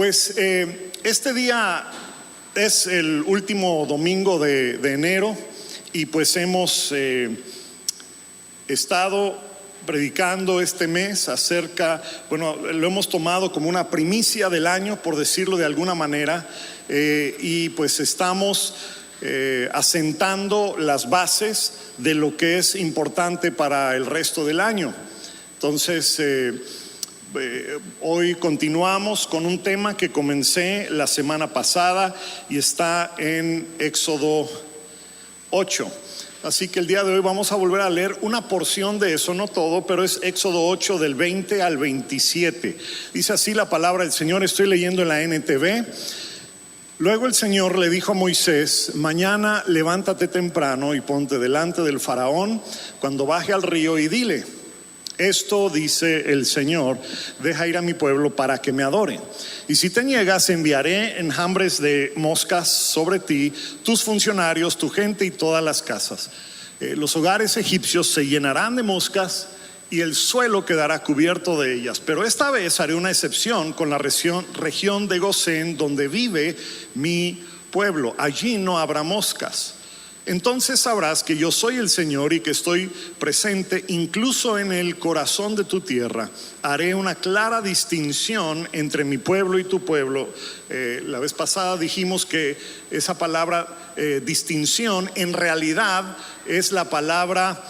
Pues este día es el último domingo de enero y pues hemos estado predicando este mes acerca, lo hemos tomado como una primicia del año, por decirlo de alguna manera, y pues estamos asentando las bases de lo que es importante para el resto del año. Entonces, hoy continuamos con un tema que comencé la semana pasada y está en Éxodo 8. Así que el día de hoy vamos a volver a leer una porción de eso, no todo, pero es Éxodo 8 del 20 al 27. Dice así la palabra del Señor, estoy leyendo en la NTV. Luego el Señor le dijo a Moisés: mañana levántate temprano y ponte delante del faraón cuando baje al río y dile: esto dice el Señor, deja ir a mi pueblo para que me adore. Y si te niegas, enviaré enjambres de moscas sobre ti, tus funcionarios, tu gente y todas las casas. Los hogares egipcios se llenarán de moscas y el suelo quedará cubierto de ellas. Pero esta vez haré una excepción con la región de Gosén, donde vive mi pueblo. Allí no habrá moscas. Entonces sabrás que yo soy el Señor y que estoy presente incluso en el corazón de tu tierra. Haré una clara distinción entre mi pueblo y tu pueblo. La vez pasada dijimos que esa palabra distinción en realidad es la palabra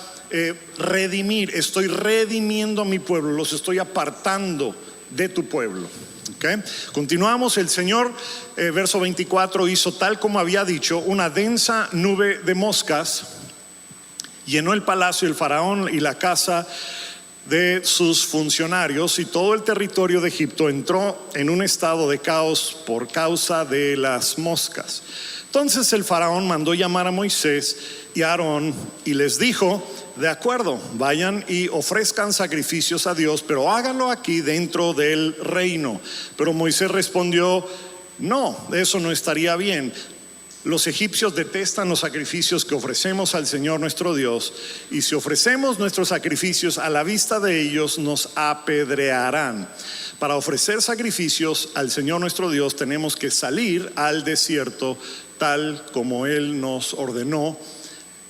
redimir. Estoy redimiendo a mi pueblo, los estoy apartando de tu pueblo. Okay. Continuamos. El Señor, verso 24, hizo tal como había dicho. Una densa nube de moscas llenó el palacio del faraón y la casa de sus funcionarios, y todo el territorio de Egipto entró en un estado de caos por causa de las moscas. Entonces el faraón mandó llamar a Moisés y a Aarón y les dijo: de acuerdo, vayan y ofrezcan sacrificios a Dios, pero háganlo aquí dentro del reino. Pero Moisés respondió: no, eso no estaría bien. Los egipcios detestan los sacrificios que ofrecemos al Señor nuestro Dios, y si ofrecemos nuestros sacrificios a la vista de ellos, nos apedrearán. Para ofrecer sacrificios al Señor nuestro Dios tenemos que salir al desierto, tal como Él nos ordenó.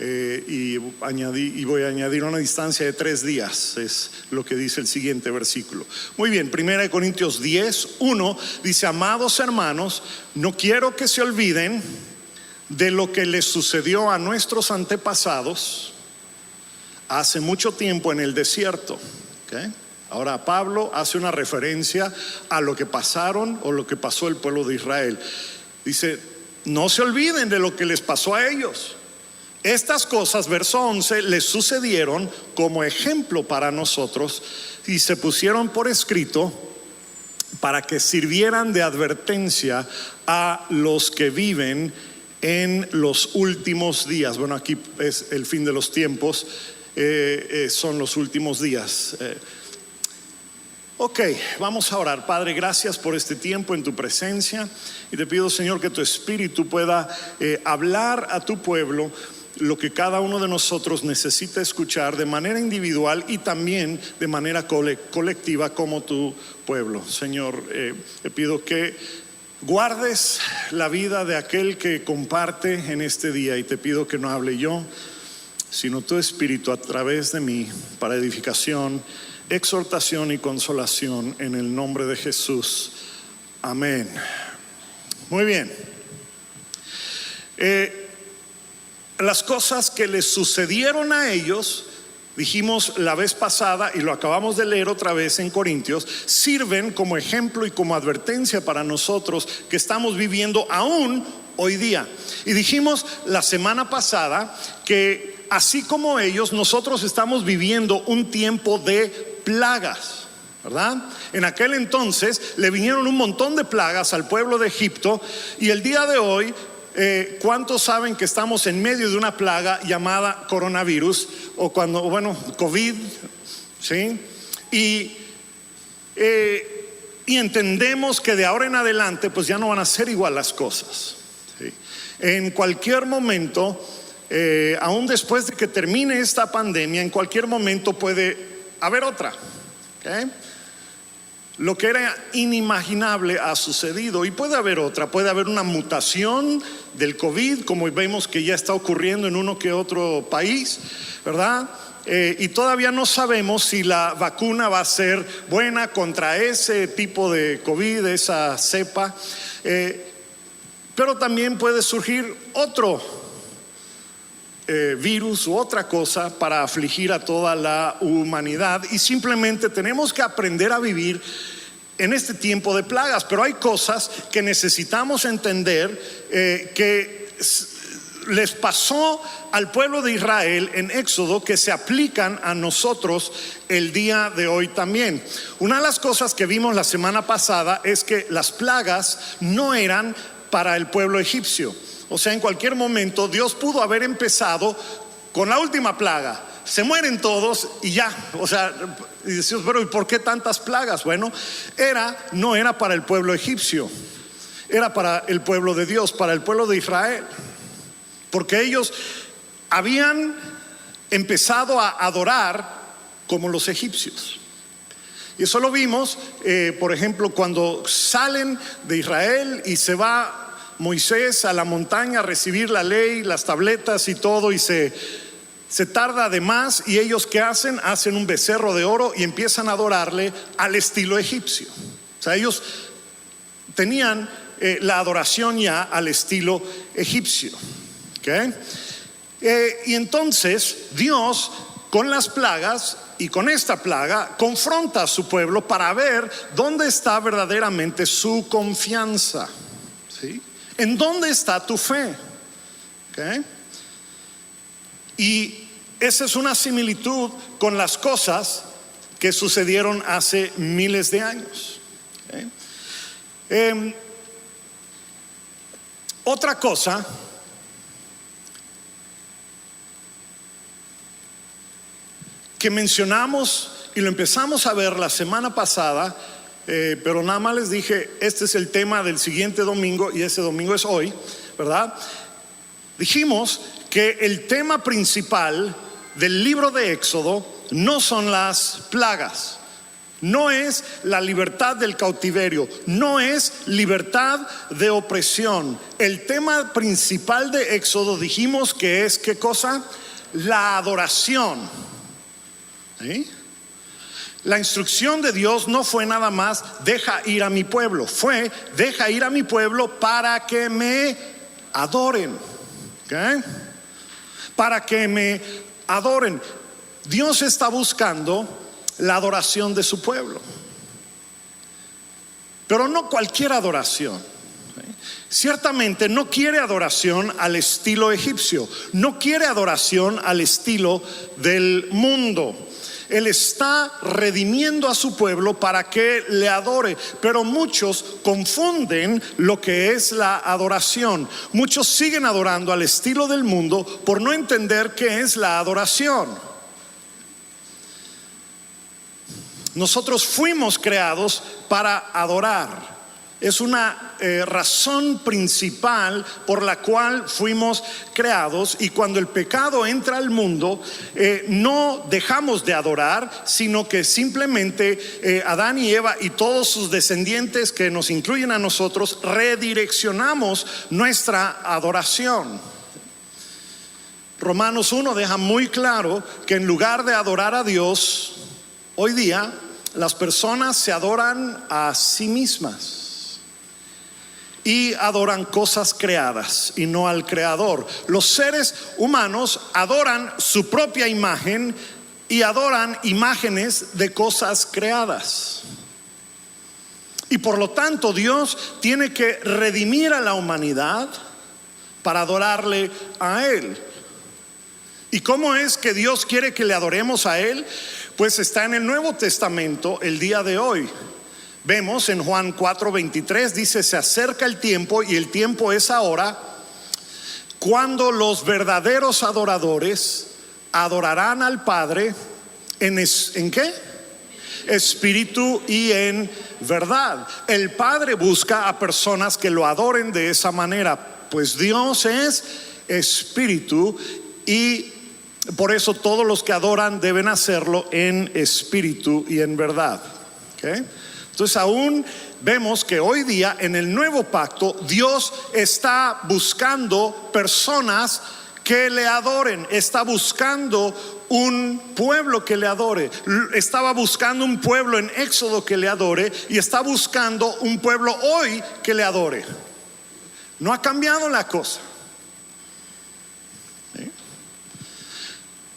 Y voy a añadir una distancia de 3 días, es lo que dice el siguiente versículo. Muy bien, 1 Corintios 10:1 dice: amados hermanos, no quiero que se olviden de lo que les sucedió a nuestros antepasados hace mucho tiempo en el desierto. ¿Okay? Ahora Pablo hace una referencia a lo que pasaron o lo que pasó el pueblo de Israel. Dice: no se olviden de lo que les pasó a ellos. Estas cosas, verso 11, les sucedieron como ejemplo para nosotros y se pusieron por escrito para que sirvieran de advertencia a los que viven en los últimos días. Bueno, aquí es el fin de los tiempos, son los últimos días. Ok, vamos a orar. Padre, gracias por este tiempo en tu presencia, y te pido, Señor, que tu Espíritu pueda hablar a tu pueblo lo que cada uno de nosotros necesita escuchar de manera individual y también de manera colectiva como tu pueblo. Señor, te pido que guardes la vida de aquel que comparte en este día, y te pido que no hable yo, sino tu Espíritu a través de mí, para edificación, exhortación y consolación, en el nombre de Jesús. Amén. Muy bien. Las cosas que les sucedieron a ellos, dijimos la vez pasada y lo acabamos de leer otra vez en Corintios, sirven como ejemplo y como advertencia para nosotros que estamos viviendo aún hoy día. Y dijimos la semana pasada que así como ellos, nosotros estamos viviendo un tiempo de plagas, ¿verdad? En aquel entonces le vinieron un montón de plagas al pueblo de Egipto, y el día de hoy, ¿cuántos saben que estamos en medio de una plaga llamada coronavirus o COVID? ¿Sí? Y entendemos que de ahora en adelante pues ya no van a ser igual las cosas. ¿Sí? En cualquier momento, aún después de que termine esta pandemia, en cualquier momento puede haber otra. ¿Okay? Lo que era inimaginable ha sucedido, y puede haber una mutación del COVID, como vemos que ya está ocurriendo en uno que otro país, ¿verdad? Y todavía no sabemos si la vacuna va a ser buena contra ese tipo de COVID, esa cepa, pero también puede surgir otro virus u otra cosa para afligir a toda la humanidad, y simplemente tenemos que aprender a vivir en este tiempo de plagas. Pero hay cosas que necesitamos entender que les pasó al pueblo de Israel en Éxodo, que se aplican a nosotros el día de hoy también. Una de las cosas que vimos la semana pasada es que las plagas no eran para el pueblo egipcio. O sea, en cualquier momento Dios pudo haber empezado con la última plaga. Se mueren todos y ya. O sea, y decimos, pero ¿y por qué tantas plagas? Bueno, no era para el pueblo egipcio, era para el pueblo de Dios, para el pueblo de Israel. Porque ellos habían empezado a adorar como los egipcios. Y eso lo vimos, por ejemplo, cuando salen de Israel y se va Moisés a la montaña a recibir la ley, las tabletas y todo, y se tarda de más, y ellos ¿qué hacen? Hacen un becerro de oro y empiezan a adorarle al estilo egipcio. O sea, ellos tenían la adoración ya al estilo egipcio. ¿Okay? Y entonces Dios, con las plagas y con esta plaga, confronta a su pueblo para ver dónde está verdaderamente su confianza, ¿sí? ¿En dónde está tu fe? ¿Okay? Y esa es una similitud con las cosas que sucedieron hace miles de años. ¿Okay? Otra cosa que mencionamos y lo empezamos a ver la semana pasada, pero nada más les dije, este es el tema del siguiente domingo, y ese domingo es hoy, ¿verdad? Dijimos que el tema principal del libro de Éxodo no son las plagas, no es la libertad del cautiverio, no es libertad de opresión. El tema principal de Éxodo dijimos que es, ¿qué cosa? La adoración. ¿Sí? La instrucción de Dios no fue nada más deja ir a mi pueblo, fue deja ir a mi pueblo para que me adoren. ¿Okay? Para que me adoren. Dios está buscando la adoración de su pueblo, pero no cualquier adoración. Ciertamente no quiere adoración al estilo egipcio, no quiere adoración al estilo del mundo. Él está redimiendo a su pueblo para que le adore, pero muchos confunden lo que es la adoración. Muchos siguen adorando al estilo del mundo por no entender qué es la adoración. Nosotros fuimos creados para adorar. Es una razón principal por la cual fuimos creados, y cuando el pecado entra al mundo, no dejamos de adorar, sino que simplemente Adán y Eva y todos sus descendientes, que nos incluyen a nosotros, redireccionamos nuestra adoración. Romanos 1 deja muy claro que en lugar de adorar a Dios, hoy día las personas se adoran a sí mismas y adoran cosas creadas y no al Creador. Los seres humanos adoran su propia imagen y adoran imágenes de cosas creadas. Y por lo tanto Dios tiene que redimir a la humanidad para adorarle a Él. ¿Y cómo es que Dios quiere que le adoremos a Él? Pues está en el Nuevo Testamento el día de hoy. Vemos en Juan 4:23, dice: se acerca el tiempo, y el tiempo es ahora, cuando los verdaderos adoradores adorarán al Padre ¿en qué? Espíritu y en verdad. El Padre busca a personas que lo adoren de esa manera, pues Dios es espíritu, y por eso todos los que adoran deben hacerlo en espíritu y en verdad. ¿Okay? Entonces aún vemos que hoy día en el nuevo pacto Dios está buscando personas que le adoren, está buscando un pueblo que le adore. Estaba buscando un pueblo en Éxodo que le adore y está buscando un pueblo hoy que le adore. No ha cambiado la cosa.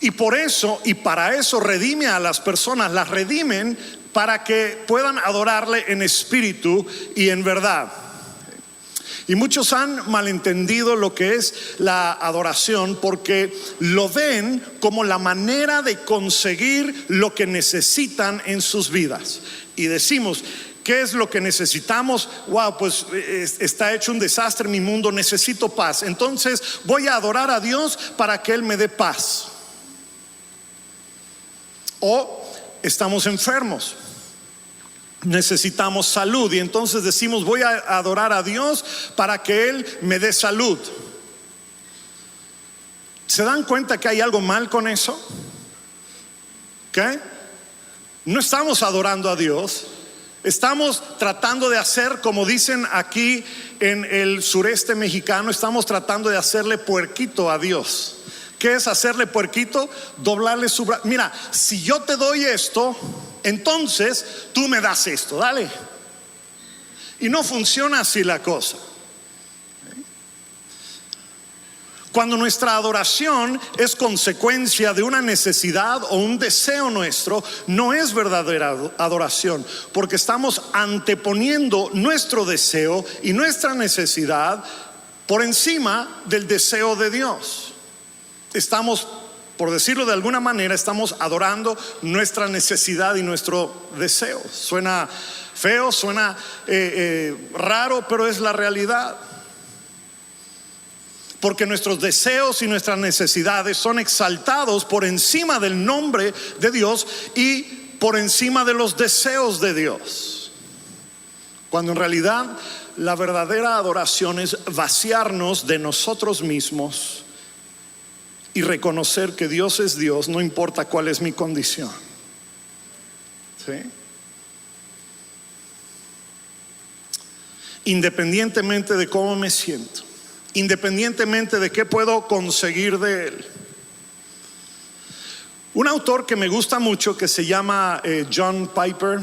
Y por eso y para eso redime a las personas, las redimen para que puedan adorarle en espíritu y en verdad. Y muchos han malentendido lo que es la adoración porque lo ven como la manera de conseguir lo que necesitan en sus vidas. Y decimos, ¿qué es lo que necesitamos? Wow, pues está hecho un desastre en mi mundo, necesito paz. Entonces voy a adorar a Dios para que Él me dé paz. O estamos enfermos, necesitamos salud y entonces decimos voy a adorar a Dios para que Él me dé salud. ¿Se dan cuenta que hay algo mal con eso? ¿Qué? No estamos adorando a Dios, estamos tratando de hacer, como dicen aquí en el sureste mexicano, estamos tratando de hacerle puerquito a Dios. ¿Qué es hacerle puerquito? Doblarle su brazo. Mira, si yo te doy esto, entonces tú me das esto, dale. Y no funciona así la cosa. Cuando nuestra adoración es consecuencia de una necesidad o un deseo nuestro, no es verdadera adoración, porque estamos anteponiendo nuestro deseo y nuestra necesidad por encima del deseo de Dios. Estamos, por decirlo de alguna manera, estamos adorando nuestra necesidad y nuestro deseo. Suena feo, suena raro, pero es la realidad. Porque nuestros deseos y nuestras necesidades son exaltados por encima del nombre de Dios y por encima de los deseos de Dios. Cuando en realidad la verdadera adoración es vaciarnos de nosotros mismos y reconocer que Dios es Dios, no importa cuál es mi condición. ¿Sí? Independientemente de cómo me siento, independientemente de qué puedo conseguir de Él. Un autor que me gusta mucho que se llama John Piper,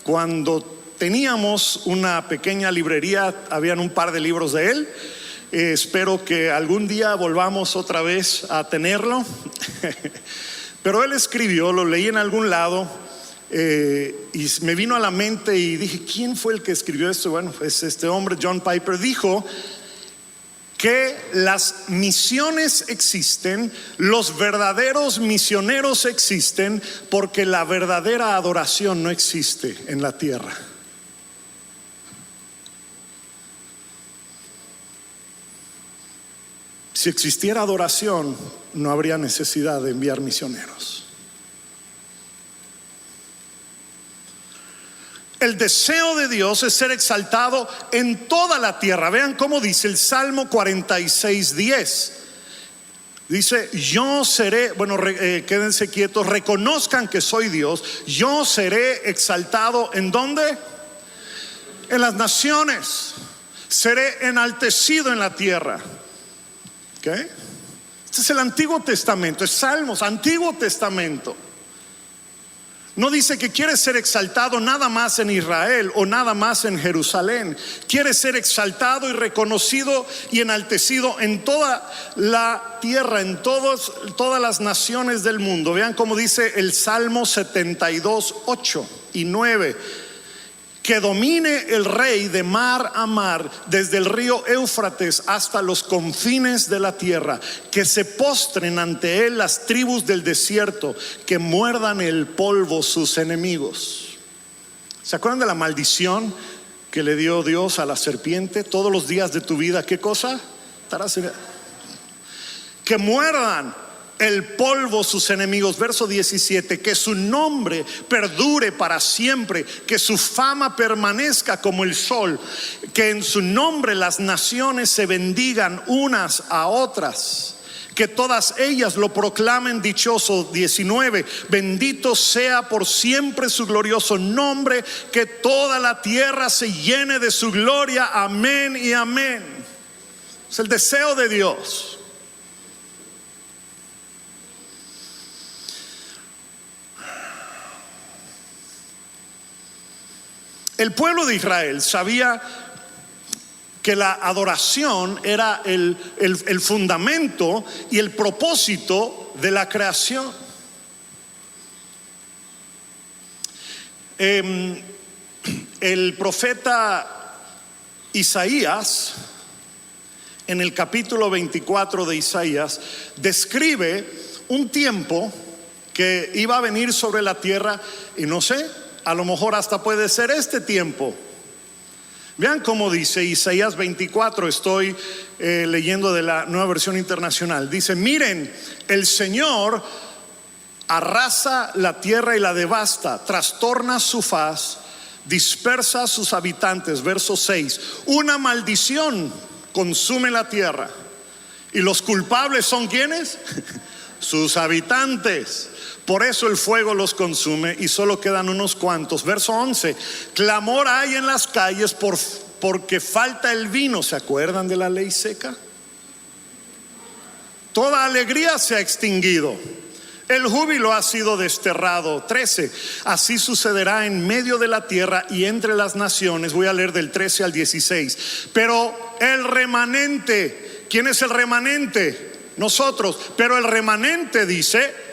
cuando teníamos una pequeña librería, habían un par de libros de él. Espero que algún día volvamos otra vez a tenerlo. Pero él escribió, lo leí en algún lado y me vino a la mente y dije, ¿quién fue el que escribió esto? Bueno, pues este hombre, John Piper, dijo que las misiones existen, los verdaderos misioneros existen, porque la verdadera adoración no existe en la tierra. Si existiera adoración, no habría necesidad de enviar misioneros. El deseo de Dios es ser exaltado en toda la tierra. Vean cómo dice el Salmo 46:10. Dice, yo seré, bueno, quédense quietos, reconozcan que soy Dios. Yo seré exaltado, ¿en dónde? En las naciones. Seré enaltecido en la tierra. ¿Qué? Este es el Antiguo Testamento, es Salmos, Antiguo Testamento. No dice que quiere ser exaltado nada más en Israel o nada más en Jerusalén. Quiere ser exaltado y reconocido y enaltecido en toda la tierra, en todas las naciones del mundo. Vean cómo dice el Salmo 72:8 y 9. Que domine el rey de mar a mar, desde el río Éufrates hasta los confines de la tierra. Que se postren ante él las tribus del desierto, que muerdan el polvo sus enemigos. ¿Se acuerdan de la maldición que le dio Dios a la serpiente? Todos los días de tu vida, ¿qué cosa? Que muerdan el polvo sus enemigos. Verso 17, que su nombre perdure para siempre, que su fama permanezca como el sol, que en su nombre las naciones se bendigan unas a otras, que todas ellas lo proclamen dichoso. 19, bendito sea por siempre su glorioso nombre, que toda la tierra se llene de su gloria. Amén y amén. Es el deseo de Dios. El pueblo de Israel sabía que la adoración era el fundamento y el propósito de la creación. El profeta Isaías, en el capítulo 24 de Isaías, describe un tiempo que iba a venir sobre la tierra, y no sé, a lo mejor hasta puede ser este tiempo. Vean cómo dice Isaías 24, estoy leyendo de la Nueva Versión Internacional. Dice: miren, el Señor arrasa la tierra y la devasta, trastorna su faz, dispersa a sus habitantes. Verso 6, una maldición consume la tierra, y los culpables son ¿quiénes? Sus habitantes. Por eso el fuego los consume y solo quedan unos cuantos. Verso 11, clamor hay en las calles porque falta el vino. ¿Se acuerdan de la ley seca? Toda alegría se ha extinguido, el júbilo ha sido desterrado. 13, así sucederá en medio de la tierra y entre las naciones. Voy a leer del 13 al 16. Pero el remanente, ¿quién es el remanente? Nosotros. Pero el remanente, dice,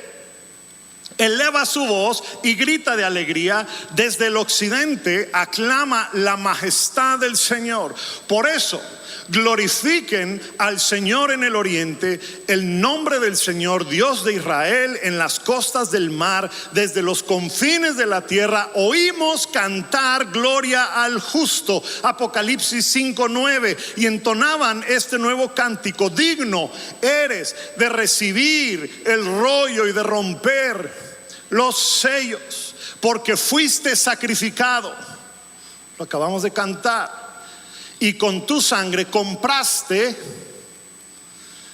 eleva su voz y grita de alegría. Desde el occidente aclama la majestad del Señor. Por eso glorifiquen al Señor en el oriente, el nombre del Señor Dios de Israel en las costas del mar. Desde los confines de la tierra oímos cantar gloria al justo. Apocalipsis 5:9. Y entonaban este nuevo cántico: digno eres de recibir el rollo y de romper los sellos, porque fuiste sacrificado. Lo acabamos de cantar. Y con tu sangre compraste.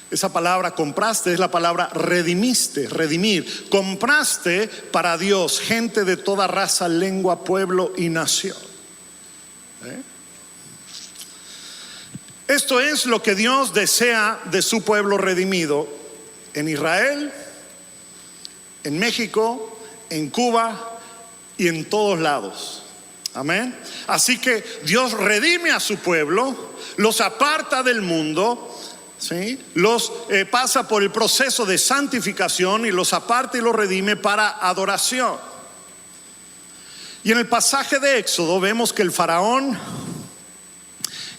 Esa palabra compraste es la palabra redimiste, redimir. Compraste para Dios gente de toda raza, lengua, pueblo y nación. Esto es lo que Dios desea de su pueblo redimido en Israel, en México, en Cuba y en todos lados. Amén. Así que Dios redime a su pueblo, los aparta del mundo, ¿sí? Los pasa por el proceso de santificación y los aparta y los redime para adoración. Y en el pasaje de Éxodo vemos que el faraón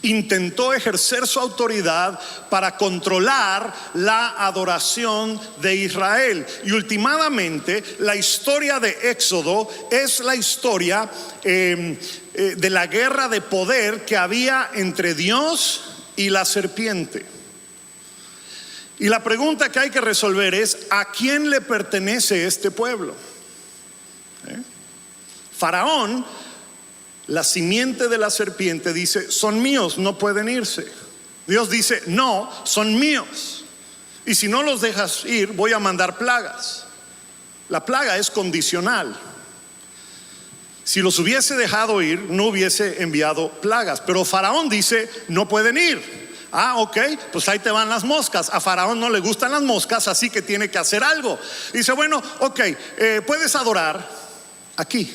intentó ejercer su autoridad para controlar la adoración de Israel. Y últimamente la historia de Éxodo es la historia de la guerra de poder que había entre Dios y la serpiente. Y la pregunta que hay que resolver es: ¿a quién le pertenece este pueblo? Faraón, la simiente de la serpiente, dice: son míos, no pueden irse. Dios dice: no, son míos, y si no los dejas ir voy a mandar plagas. La plaga es condicional. Si los hubiese dejado ir, no hubiese enviado plagas. Pero Faraón dice: no pueden ir. Ok, pues ahí te van las moscas. A Faraón no le gustan las moscas, así que tiene que hacer algo. Dice: bueno, ok, puedes adorar aquí.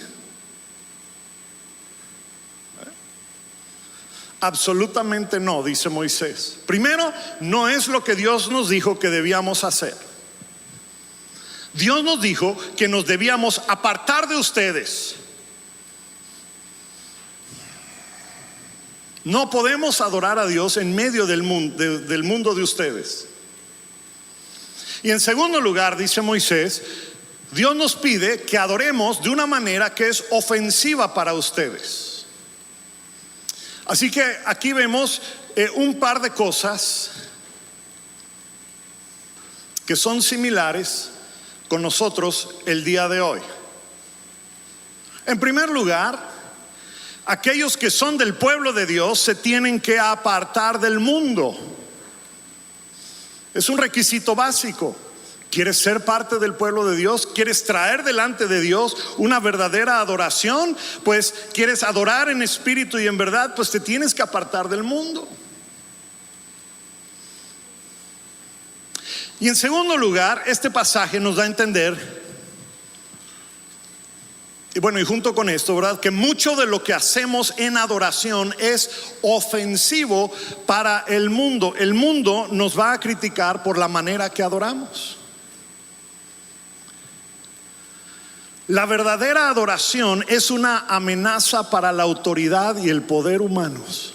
Absolutamente no, dice Moisés. Primero, no es lo que Dios nos dijo que debíamos hacer. Dios nos dijo que nos debíamos apartar de ustedes. No podemos adorar a Dios en medio del mundo de ustedes. Y en segundo lugar, dice Moisés, Dios nos pide que adoremos de una manera que es ofensiva para ustedes. Así que aquí vemos un par de cosas que son similares con nosotros el día de hoy. En primer lugar, aquellos que son del pueblo de Dios se tienen que apartar del mundo. Es un requisito básico. ¿Quieres ser parte del pueblo de Dios? ¿Quieres traer delante de Dios una verdadera adoración? Pues quieres adorar en espíritu y en verdad, pues te tienes que apartar del mundo. Y en segundo lugar, este pasaje nos da a entender, y bueno, y junto con esto, ¿verdad?, que mucho de lo que hacemos en adoración es ofensivo para el mundo. El mundo nos va a criticar por la manera que adoramos. La verdadera adoración es una amenaza para la autoridad y el poder humanos.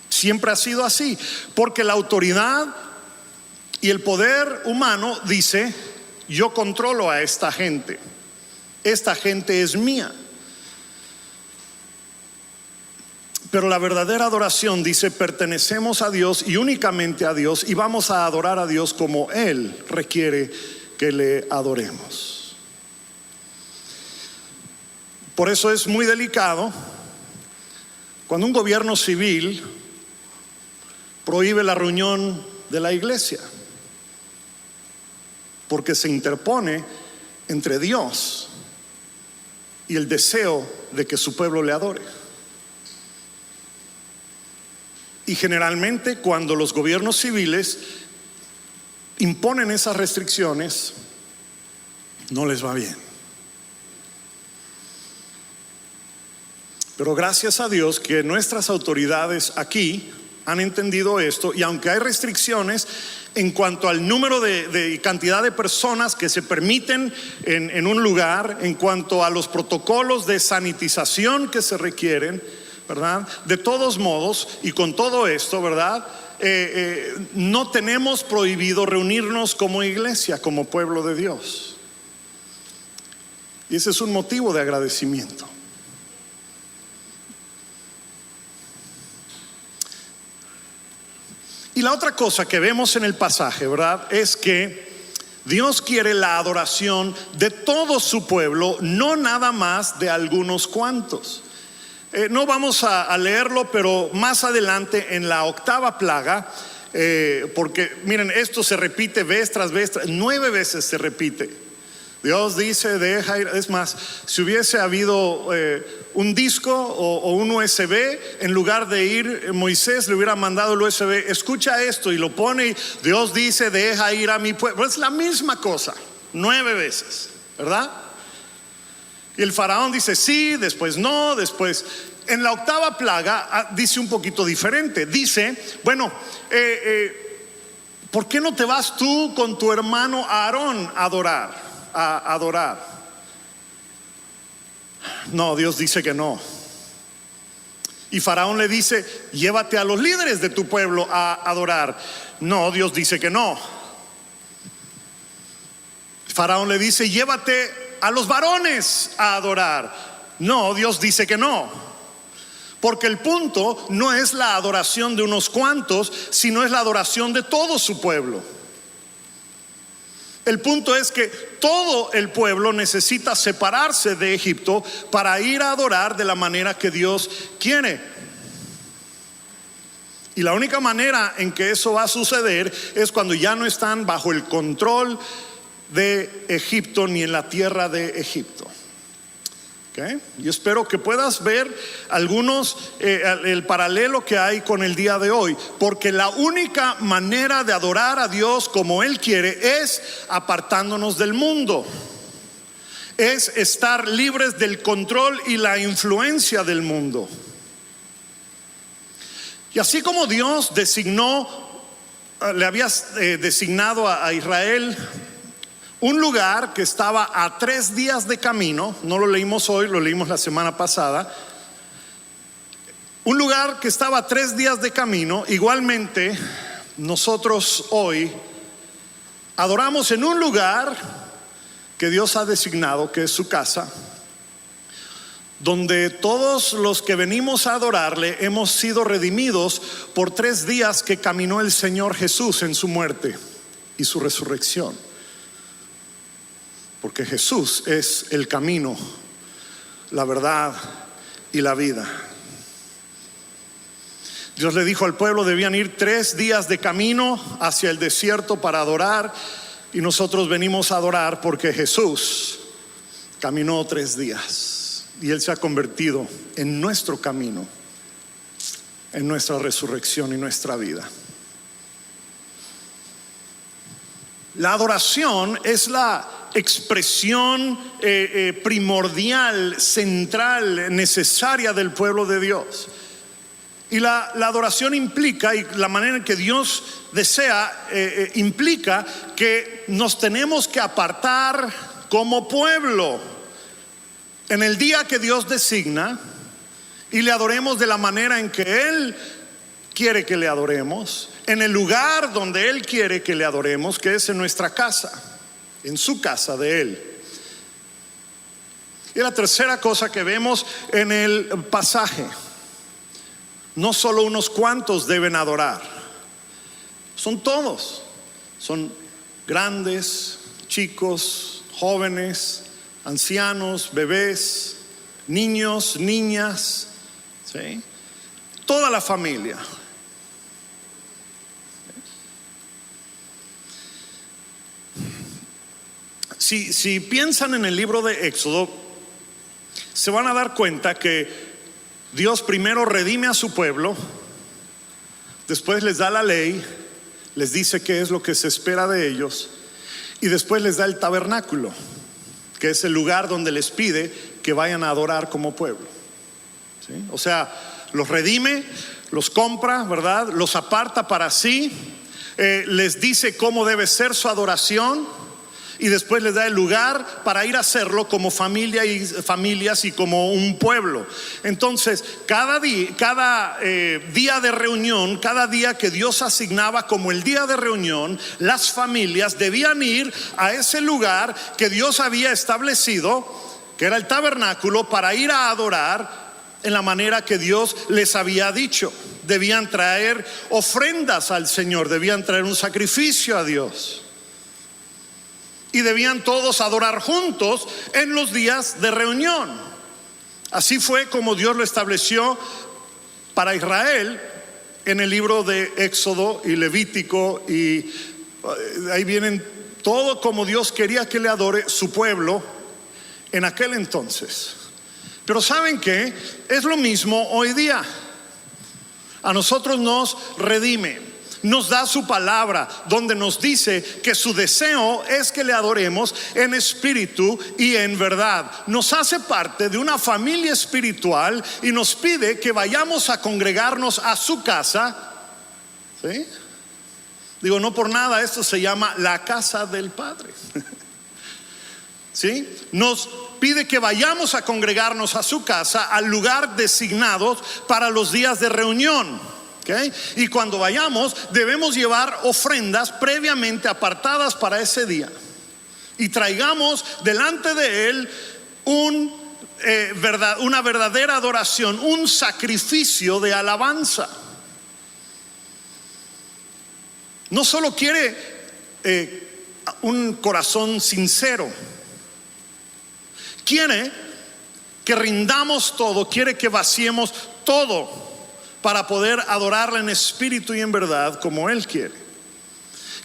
Siempre ha sido así, porque la autoridad y el poder humano dice: yo controlo a esta gente es mía. Pero la verdadera adoración dice: pertenecemos a Dios y únicamente a Dios, y vamos a adorar a Dios como Él requiere que le adoremos. Por eso es muy delicado cuando un gobierno civil prohíbe la reunión de la iglesia, porque se interpone entre Dios y el deseo de que su pueblo le adore. Y generalmente cuando los gobiernos civiles imponen esas restricciones, no les va bien. Pero gracias a Dios que nuestras autoridades aquí han entendido esto, y aunque hay restricciones en cuanto al número de cantidad de personas que se permiten en un lugar, en cuanto a los protocolos de sanitización que se requieren, ¿verdad?, de todos modos, y con todo esto, ¿verdad?, no tenemos prohibido reunirnos como iglesia, como pueblo de Dios. Y ese es un motivo de agradecimiento. Y la otra cosa que vemos en el pasaje, ¿verdad?, es que Dios quiere la adoración de todo su pueblo, no nada más de algunos cuantos. No vamos a leerlo, pero más adelante en la octava plaga, porque miren, esto se repite vez tras vez, 9 veces se repite. Dios dice: deja ir. Es más, si hubiese habido un disco o un USB, en lugar de ir Moisés le hubiera mandado el USB: escucha esto, y lo pone, y Dios dice: deja ir a mi pueblo. Es la misma cosa, 9 veces, ¿verdad? Y el faraón dice sí, después no, después. En la octava plaga dice un poquito diferente. Dice: bueno, ¿por qué no te vas tú con tu hermano Aarón a adorar? No, Dios dice que no. Y faraón le dice: llévate a los líderes de tu pueblo a adorar. No, Dios dice que no. Faraón le dice: llévate a los varones a adorar. No, Dios dice que no. Porque el punto no es la adoración de unos cuantos, sino es la adoración de todo su pueblo. El punto es que todo el pueblo necesita separarse de Egipto para ir a adorar de la manera que Dios quiere. Y la única manera en que eso va a suceder es cuando ya no están bajo el control de Egipto ni en la tierra de Egipto. ¿Okay? Yo espero que puedas ver el paralelo que hay con el día de hoy, porque la única manera de adorar a Dios como Él quiere es apartándonos del mundo, es estar libres del control y la influencia del mundo. Y así como Dios le había designado a Israel un lugar que estaba a 3 días de camino, no lo leímos hoy, lo leímos la semana pasada. Un lugar que estaba a 3 días de camino, igualmente nosotros hoy adoramos en un lugar que Dios ha designado, que es su casa, donde todos los que venimos a adorarle hemos sido redimidos por 3 días que caminó el Señor Jesús en su muerte y su resurrección. Porque Jesús es el camino, la verdad y la vida. Dios le dijo al pueblo, debían ir 3 días de camino hacia el desierto para adorar, y nosotros venimos a adorar porque Jesús caminó 3 días y Él se ha convertido en nuestro camino, en nuestra resurrección y nuestra vida. La adoración es la expresión primordial, central, necesaria del pueblo de Dios. Y la adoración implica, y la manera en que Dios desea, implica que nos tenemos que apartar como pueblo en el día que Dios designa, y le adoremos de la manera en que Él quiere que le adoremos, en el lugar donde Él quiere que le adoremos, que es en nuestra casa, en su casa de Él. Y la tercera cosa que vemos en el pasaje: no solo unos cuantos deben adorar, son todos, son grandes, chicos, jóvenes, ancianos, bebés, niños, niñas, ¿sí? Toda la familia. Si piensan en el libro de Éxodo, se van a dar cuenta que Dios primero redime a su pueblo, después les da la ley, les dice qué es lo que se espera de ellos, y después les da el tabernáculo, que es el lugar donde les pide que vayan a adorar como pueblo, ¿sí? O sea, los redime, los compra, ¿verdad? Los aparta para sí, les dice cómo debe ser su adoración, y después les da el lugar para ir a hacerlo como familias y como un pueblo. Entonces, cada día de reunión, cada día que Dios asignaba como el día de reunión, las familias debían ir a ese lugar que Dios había establecido, que era el tabernáculo, para ir a adorar en la manera que Dios les había dicho. Debían traer ofrendas al Señor, debían traer un sacrificio a Dios, y debían todos adorar juntos en los días de reunión. Así fue como Dios lo estableció para Israel en el libro de Éxodo y Levítico, y ahí vienen todo como Dios quería que le adore su pueblo en aquel entonces. Pero ¿saben qué? Es lo mismo hoy día. A nosotros nos redime, nos da su palabra, donde nos dice que su deseo es que le adoremos en espíritu y en verdad. Nos hace parte de una familia espiritual y nos pide que vayamos a congregarnos a su casa, ¿sí? Digo, no por nada esto se llama la casa del Padre. ¿Sí? Nos pide que vayamos a congregarnos a su casa, al lugar designado para los días de reunión. ¿Okay? Y cuando vayamos debemos llevar ofrendas previamente apartadas para ese día, y traigamos delante de Él una verdadera adoración, un sacrificio de alabanza. No solo quiere un corazón sincero, quiere que rindamos todo, quiere que vaciemos todo para poder adorarle en espíritu y en verdad como Él quiere.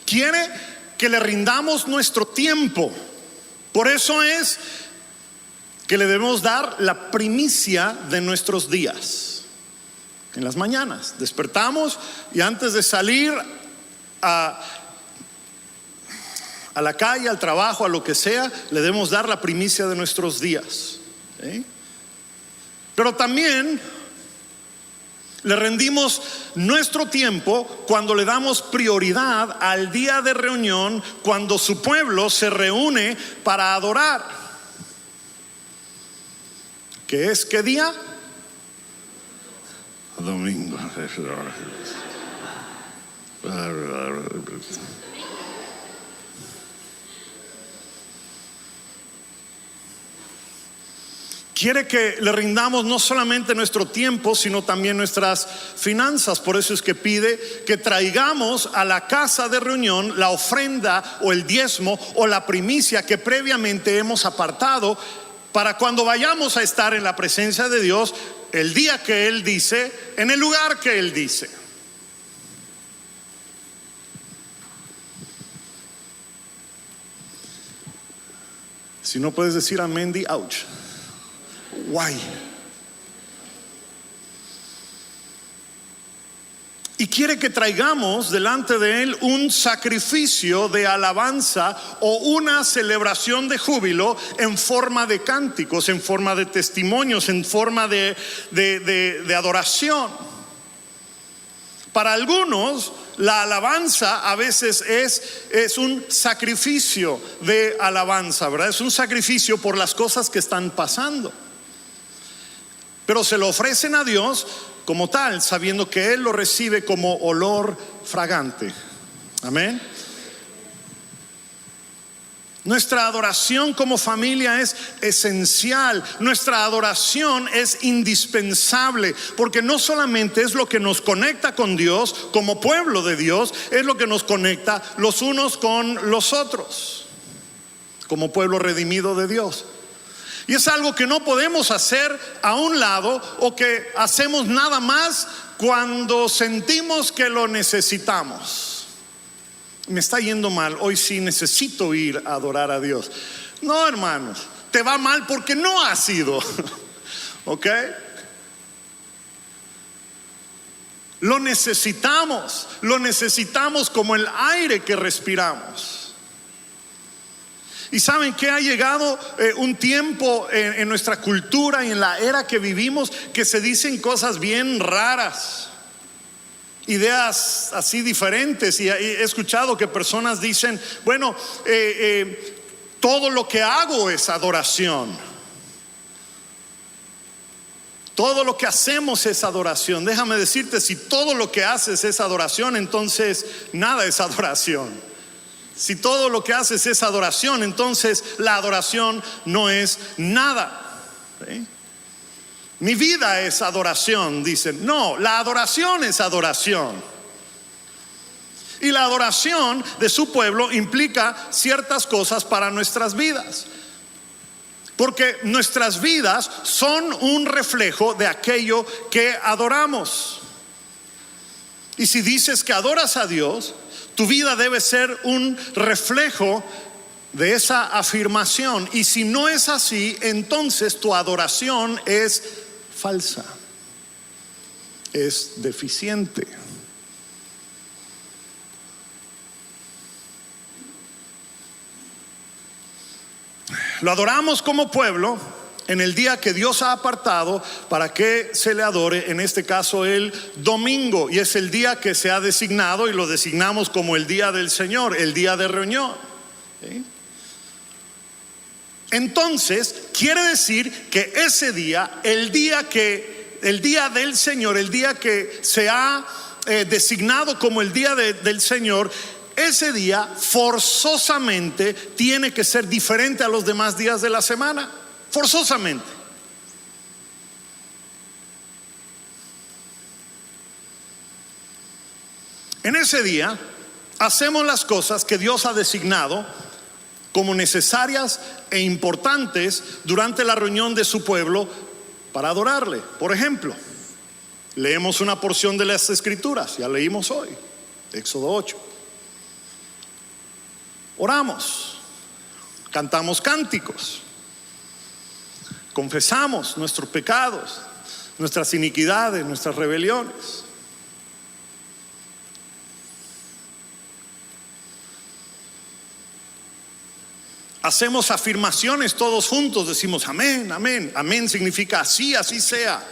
Quiere que le rindamos nuestro tiempo. Por eso es que le debemos dar la primicia de nuestros días. En las mañanas despertamos y antes de salir a la calle, al trabajo, a lo que sea, le debemos dar la primicia de nuestros días, ¿sí? Pero también le rendimos nuestro tiempo cuando le damos prioridad al día de reunión, cuando su pueblo se reúne para adorar. ¿Qué es qué día? Domingo. Quiere que le rindamos no solamente nuestro tiempo, sino también nuestras finanzas. Por eso es que pide que traigamos a la casa de reunión la ofrenda o el diezmo o la primicia que previamente hemos apartado, para cuando vayamos a estar en la presencia de Dios, el día que Él dice, en el lugar que Él dice. Si no puedes decir amén, di ouch. Why? Y quiere que traigamos delante de Él un sacrificio de alabanza o una celebración de júbilo en forma de cánticos, en forma de testimonios, en forma de adoración. Para algunos, la alabanza a veces es un sacrificio de alabanza, ¿verdad? Es un sacrificio por las cosas que están pasando. Pero se lo ofrecen a Dios como tal, sabiendo que Él lo recibe como olor fragante. Amén. Nuestra adoración como familia es esencial. Nuestra adoración es indispensable, porque no solamente es lo que nos conecta con Dios como pueblo de Dios, es lo que nos conecta los unos con los otros como pueblo redimido de Dios. Y es algo que no podemos hacer a un lado, o que hacemos nada más cuando sentimos que lo necesitamos. Me está yendo mal, hoy sí necesito ir a adorar a Dios. No, hermanos, te va mal porque no has ido. ¿Ok? Lo necesitamos como el aire que respiramos. Y saben que ha llegado un tiempo en nuestra cultura y en la era que vivimos que se dicen cosas bien raras, ideas así diferentes. Y he escuchado que personas dicen, bueno, todo lo que hago es adoración. Todo lo que hacemos es adoración. Déjame decirte, si todo lo que haces es adoración, entonces nada es adoración. Si todo lo que haces es adoración, entonces la adoración no es nada. ¿Sí? Mi vida es adoración, dicen. No, la adoración es adoración. Y la adoración de su pueblo implica ciertas cosas para nuestras vidas, porque nuestras vidas son un reflejo de aquello que adoramos. Y si dices que adoras a Dios, tu vida debe ser un reflejo de esa afirmación. Y si no es así, entonces tu adoración es falsa, es deficiente. Lo adoramos como pueblo en el día que Dios ha apartado para que se le adore, en este caso el domingo, y es el día que se ha designado y lo designamos como el día del Señor, el día de reunión. ¿Sí? Entonces quiere decir que ese día, el día del Señor, el día que se ha designado como el día del Señor, ese día forzosamente tiene que ser diferente a los demás días de la semana. Forzosamente. En ese día hacemos las cosas que Dios ha designado como necesarias e importantes durante la reunión de su pueblo para adorarle. Por ejemplo, leemos una porción de las Escrituras, ya leímos hoy, Éxodo 8. Oramos, cantamos cánticos, confesamos nuestros pecados, nuestras iniquidades, nuestras rebeliones. Hacemos afirmaciones todos juntos, decimos amén, amén. Amén significa así, así sea.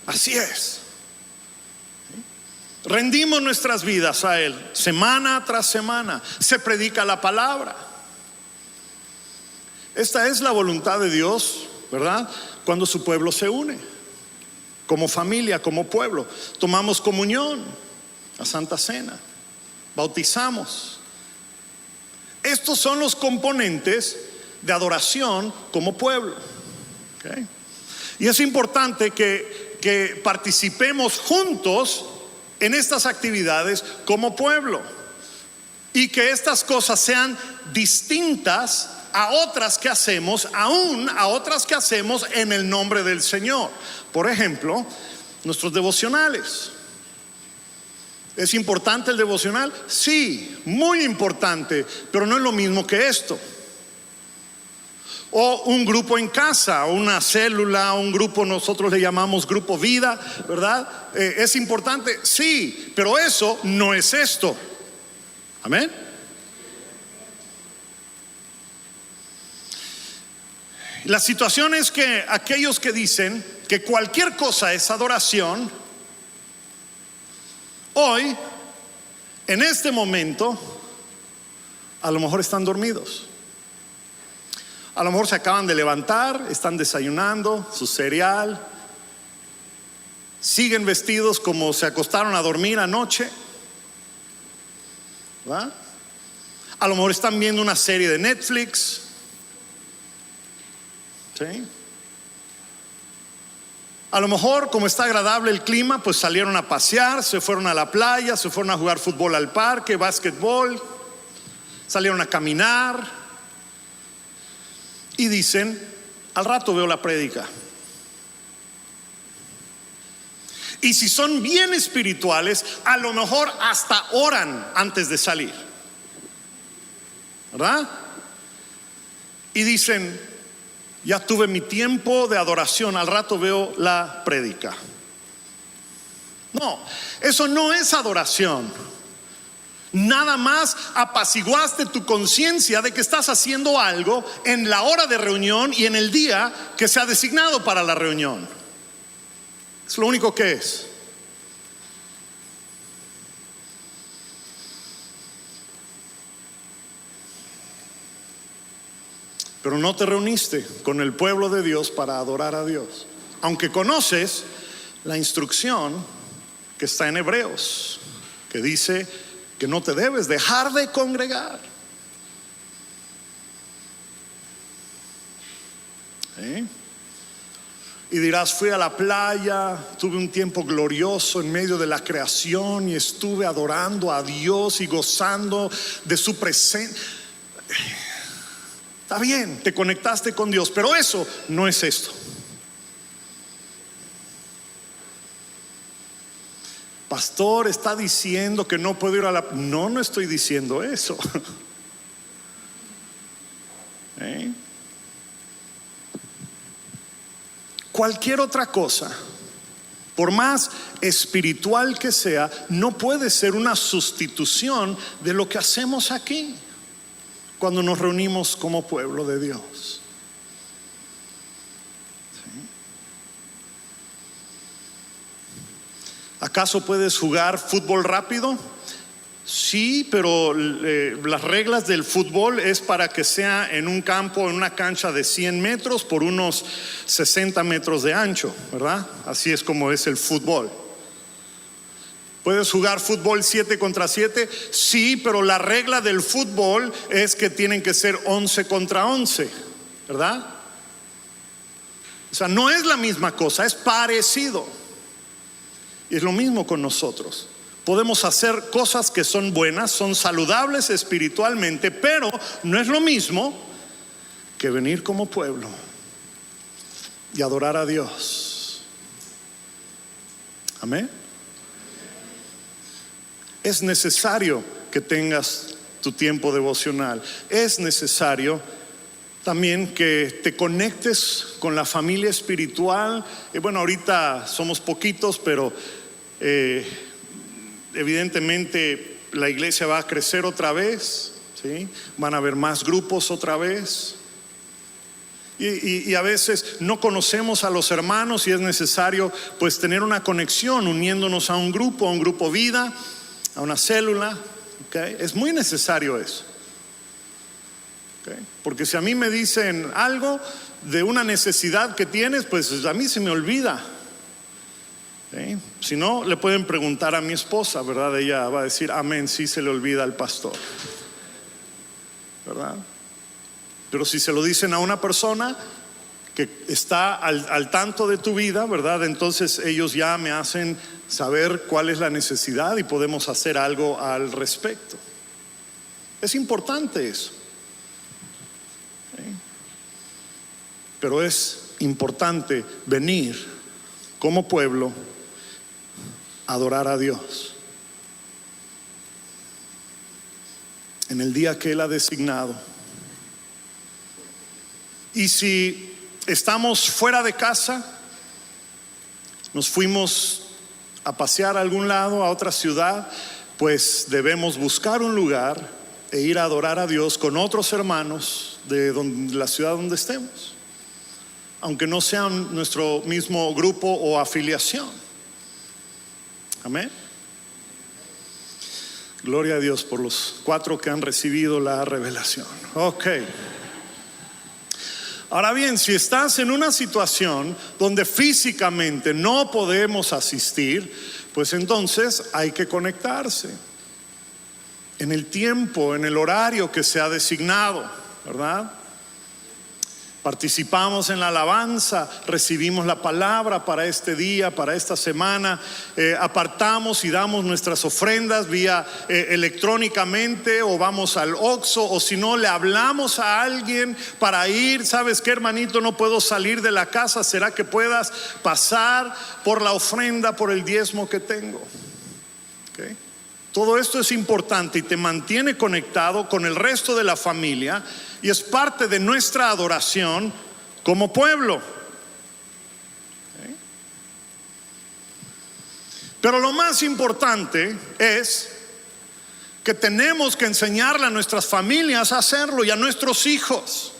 Así es. Rendimos nuestras vidas a Él semana tras semana. Se predica la palabra. Esta es la voluntad de Dios, ¿verdad? Cuando su pueblo se une, como familia, como pueblo. Tomamos comunión, la Santa Cena, bautizamos. Estos son los componentes de adoración como pueblo. ¿Okay? Y es importante que participemos juntos en estas actividades como pueblo, y que estas cosas sean distintas a otras que hacemos, aún a otras que hacemos en el nombre del Señor. Por ejemplo, nuestros devocionales. ¿Es importante el devocional? Sí, muy importante, pero no es lo mismo que esto. O un grupo en casa, o una célula, un grupo, nosotros le llamamos grupo vida, ¿verdad? ¿Es importante? Sí, pero eso no es esto. Amén. La situación es que aquellos que dicen que cualquier cosa es adoración, hoy, en este momento, a lo mejor están dormidos. A lo mejor se acaban de levantar, están desayunando su cereal, siguen vestidos como se acostaron a dormir anoche, ¿verdad? A lo mejor están viendo una serie de Netflix, ¿sí? A lo mejor, como está agradable el clima, pues salieron a pasear, se fueron a la playa, se fueron a jugar fútbol al parque, básquetbol, salieron a caminar. Y dicen, al rato veo la prédica. Y si son bien espirituales, a lo mejor hasta oran antes de salir, ¿verdad? Y dicen, ya tuve mi tiempo de adoración, al rato veo la prédica. No, eso no es adoración. Nada más apaciguaste tu conciencia de que estás haciendo algo en la hora de reunión y en el día que se ha designado para la reunión. Es lo único que es. Pero no te reuniste con el pueblo de Dios para adorar a Dios, aunque conoces la instrucción que está en Hebreos, que dice que no te debes dejar de congregar. ¿Sí? Y dirás, fui a la playa, tuve un tiempo glorioso en medio de la creación y estuve adorando a Dios y gozando de su presencia. Está bien, te conectaste con Dios, pero eso no es esto. Pastor, está diciendo que no puedo ir a la... No estoy diciendo eso. ¿Eh? Cualquier otra cosa, por más espiritual que sea, no puede ser una sustitución de lo que hacemos aquí cuando nos reunimos como pueblo de Dios. ¿Acaso puedes jugar fútbol rápido? Sí, pero las reglas del fútbol es para que sea en un campo, en una cancha de 100 metros por unos 60 metros de ancho, ¿verdad? Así es como es el fútbol. ¿Puedes jugar fútbol 7 contra 7? Sí, pero la regla del fútbol es que tienen que ser 11 contra 11, ¿verdad? O sea, no es la misma cosa, es parecido. Y es lo mismo con nosotros. Podemos hacer cosas que son buenas, son saludables espiritualmente, pero no es lo mismo que venir como pueblo y adorar a Dios. Amén. Es necesario que tengas tu tiempo devocional. Es necesario también que te conectes con la familia espiritual. Bueno, ahorita somos poquitos, pero evidentemente la iglesia va a crecer otra vez, ¿sí? Van a haber más grupos otra vez. Y a veces no conocemos a los hermanos y es necesario pues tener una conexión uniéndonos a un grupo vida, a una célula, ¿okay? Es muy necesario eso. Porque si a mí me dicen algo de una necesidad que tienes, pues a mí se me olvida. ¿Sí? Si no, le pueden preguntar a mi esposa, ¿verdad? Ella va a decir, amén, sí se le olvida al pastor, ¿verdad? Pero si se lo dicen a una persona que está al tanto de tu vida, ¿verdad? Entonces ellos ya me hacen saber cuál es la necesidad y podemos hacer algo al respecto. Es importante eso. pero es importante venir como pueblo a adorar a Dios en el día que Él ha designado. Y si estamos fuera de casa, nos fuimos a pasear a algún lado, a otra ciudad, pues debemos buscar un lugar e ir a adorar a Dios con otros hermanos de la ciudad donde estemos, aunque no sean nuestro mismo grupo o afiliación. Amén. Gloria a Dios por los 4 que han recibido la revelación. Ok. Ahora bien, si estás en una situación donde físicamente no podemos asistir, pues entonces hay que conectarse en el tiempo, en el horario que se ha designado, ¿verdad? Participamos en la alabanza, recibimos la palabra para este día, para esta semana, apartamos y damos nuestras ofrendas vía electrónicamente, o vamos al Oxxo, o si no le hablamos a alguien para ir. ¿Sabes qué, hermanito? No puedo salir de la casa, ¿será que puedas pasar por la ofrenda, por el diezmo que tengo? ¿Okay? Todo esto es importante y te mantiene conectado con el resto de la familia y es parte de nuestra adoración como pueblo. ¿Okay? Pero lo más importante es que tenemos que enseñarle a nuestras familias a hacerlo y a nuestros hijos,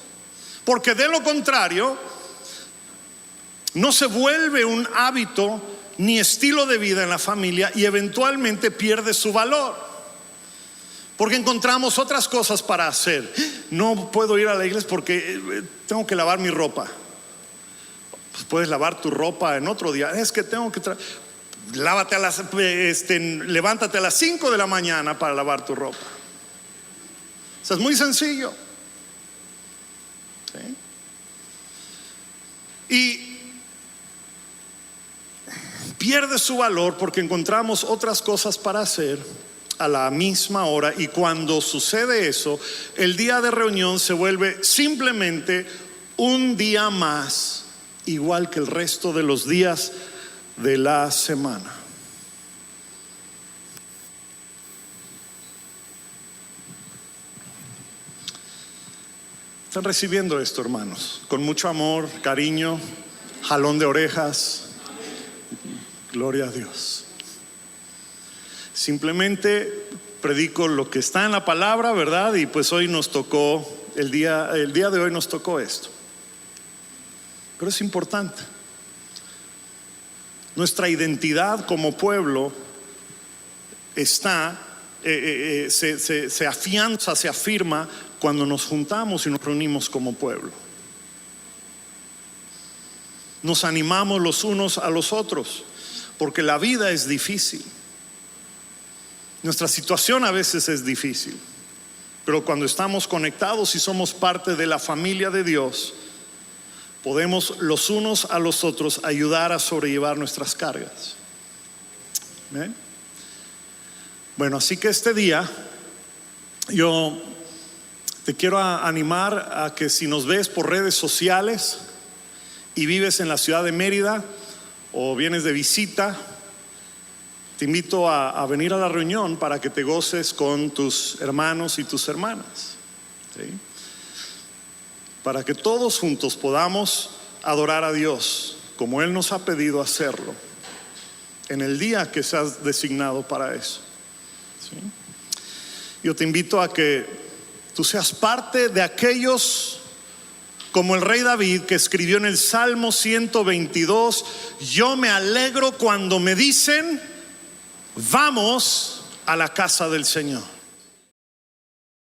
porque de lo contrario no se vuelve un hábito ni estilo de vida en la familia y eventualmente pierde su valor, porque encontramos otras cosas para hacer. No puedo ir a la iglesia porque tengo que lavar mi ropa. Pues puedes lavar tu ropa en otro día. Es que tengo que levántate a las 5 de la mañana para lavar tu ropa. O sea, es muy sencillo. ¿Sí? Y pierde su valor porque encontramos otras cosas para hacer a la misma hora, y cuando sucede eso, el día de reunión se vuelve simplemente un día más, igual que el resto de los días de la semana. Están recibiendo esto, hermanos, con mucho amor, cariño, jalón de orejas. Gloria a Dios. Simplemente predico lo que está en la palabra, ¿verdad? Y pues hoy nos tocó, el día de hoy nos tocó esto. Pero es importante. Nuestra identidad como pueblo está, se afianza, se afirma cuando nos juntamos y nos reunimos como pueblo. Nos animamos los unos a los otros, porque la vida es difícil. Nuestra situación a veces es difícil, pero cuando estamos conectados y somos parte de la familia de Dios, podemos los unos a los otros ayudar a sobrellevar nuestras cargas. ¿Ven? Bueno, así que este día yo te quiero animar a que, si nos ves por redes sociales y vives en la ciudad de Mérida o vienes de visita, te invito a venir a la reunión para que te goces con tus hermanos y tus hermanas, ¿sí? Para que todos juntos podamos adorar a Dios como Él nos ha pedido hacerlo en el día que se ha designado para eso, ¿sí? Yo te invito a que tú seas parte de aquellos, como el rey David, que escribió en el Salmo 122: yo me alegro cuando me dicen, vamos a la casa del Señor.